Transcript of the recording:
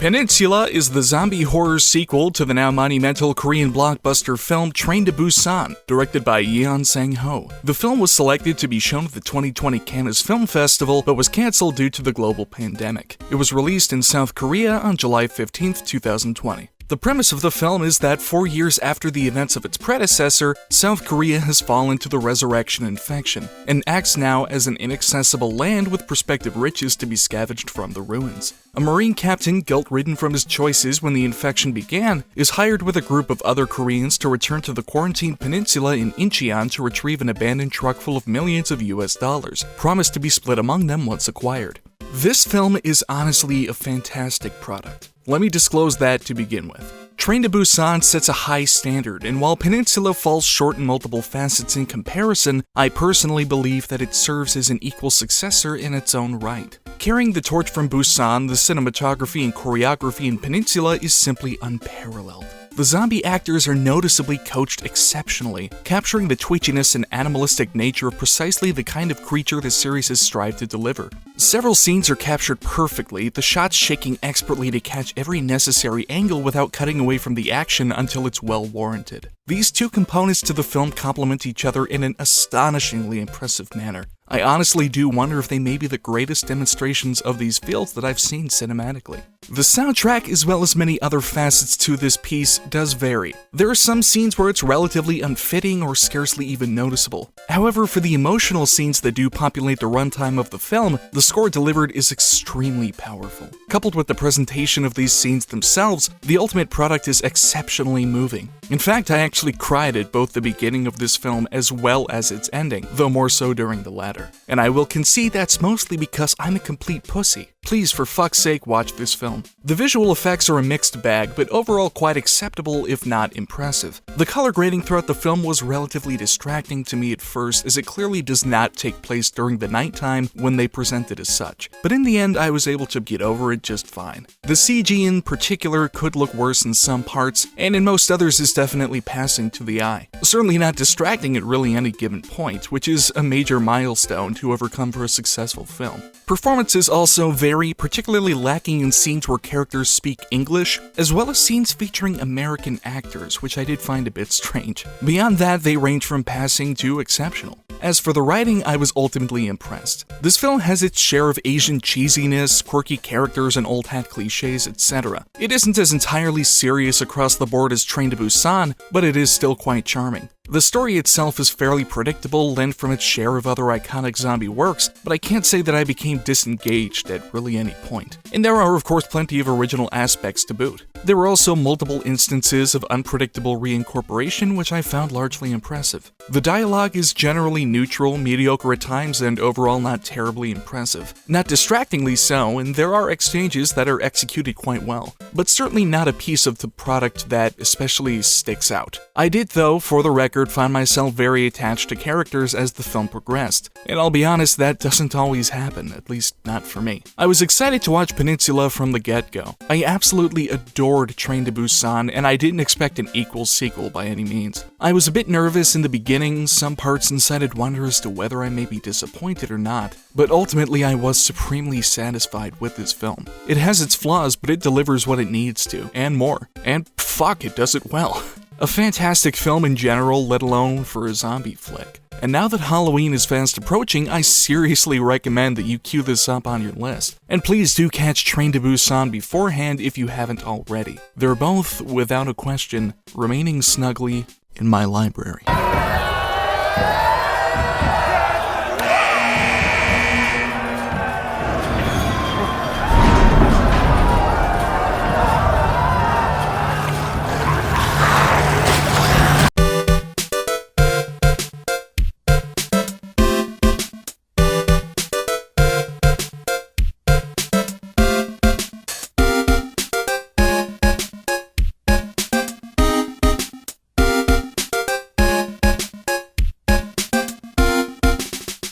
Peninsula is the zombie horror sequel to the now monumental Korean blockbuster film Train to Busan, directed by Yeon Sang-ho. The film was selected to be shown at the 2020 Cannes Film Festival, but was cancelled due to the global pandemic. It was released in South Korea on July 15, 2020. The premise of the film is that 4 years after the events of its predecessor, South Korea has fallen to the resurrection infection, and acts now as an inaccessible land with prospective riches to be scavenged from the ruins. A Marine captain, guilt-ridden from his choices when the infection began, is hired with a group of other Koreans to return to the quarantined peninsula in Incheon to retrieve an abandoned truck full of millions of US dollars, promised to be split among them once acquired. This film is honestly a fantastic product. Let me disclose that to begin with. Train to Busan sets a high standard, and while Peninsula falls short in multiple facets in comparison, I personally believe that it serves as an equal successor in its own right. Carrying the torch from Busan, the cinematography and choreography in Peninsula is simply unparalleled. The zombie actors are noticeably coached exceptionally, capturing the twitchiness and animalistic nature of precisely the kind of creature the series has strived to deliver. Several scenes are captured perfectly, the shots shaking expertly to catch every necessary angle without cutting away from the action until it's well warranted. These two components to the film complement each other in an astonishingly impressive manner. I honestly do wonder if they may be the greatest demonstrations of these fields that I've seen cinematically. The soundtrack, as well as many other facets to this piece, does vary. There are some scenes where it's relatively unfitting or scarcely even noticeable. However, for the emotional scenes that do populate the runtime of the film, the score delivered is extremely powerful. Coupled with the presentation of these scenes themselves, the ultimate product is exceptionally moving. In fact, I actually cried at both the beginning of this film as well as its ending, though more so during the latter. And I will concede that's mostly because I'm a complete pussy. Please, for fuck's sake, watch this film. The visual effects are a mixed bag, but overall quite acceptable if not impressive. The color grading throughout the film was relatively distracting to me at first, as it clearly does not take place during the nighttime when they present it as such. But in the end, I was able to get over it just fine. The CG in particular could look worse in some parts, and in most others is definitely passing to the eye. Certainly not distracting at really any given point, which is a major milestone to overcome for a successful film. Performances also vary, particularly lacking in scenes where characters speak English, as well as scenes featuring American actors, which I did find a bit strange. Beyond that, they range from passing to exceptional. As for the writing, I was ultimately impressed. This film has its share of Asian cheesiness, quirky characters, and old hat cliches, etc. It isn't as entirely serious across the board as Train to Busan, but it is still quite charming. The story itself is fairly predictable, lent from its share of other iconic zombie works, but I can't say that I became disengaged at really any point. And there are of course plenty of original aspects to boot. There were also multiple instances of unpredictable reincorporation, which I found largely impressive. The dialogue is generally neutral, mediocre at times, and overall not terribly impressive. Not distractingly so, and there are exchanges that are executed quite well, but certainly not a piece of the product that especially sticks out. I did, though, for the record, find myself very attached to characters as the film progressed, and I'll be honest, that doesn't always happen, at least not for me. I was excited to watch Peninsula from the get-go. I absolutely adored Train to Busan, and I didn't expect an equal sequel by any means. I was a bit nervous in the beginning, some parts incited wonder as to whether I may be disappointed or not, but ultimately I was supremely satisfied with this film. It has its flaws, but it delivers what it needs to, and more. And fuck, it does it well. A fantastic film in general, let alone for a zombie flick. And now that Halloween is fast approaching, I seriously recommend that you queue this up on your list. And please do catch Train to Busan beforehand if you haven't already. They're both, without a question, remaining snugly in my library.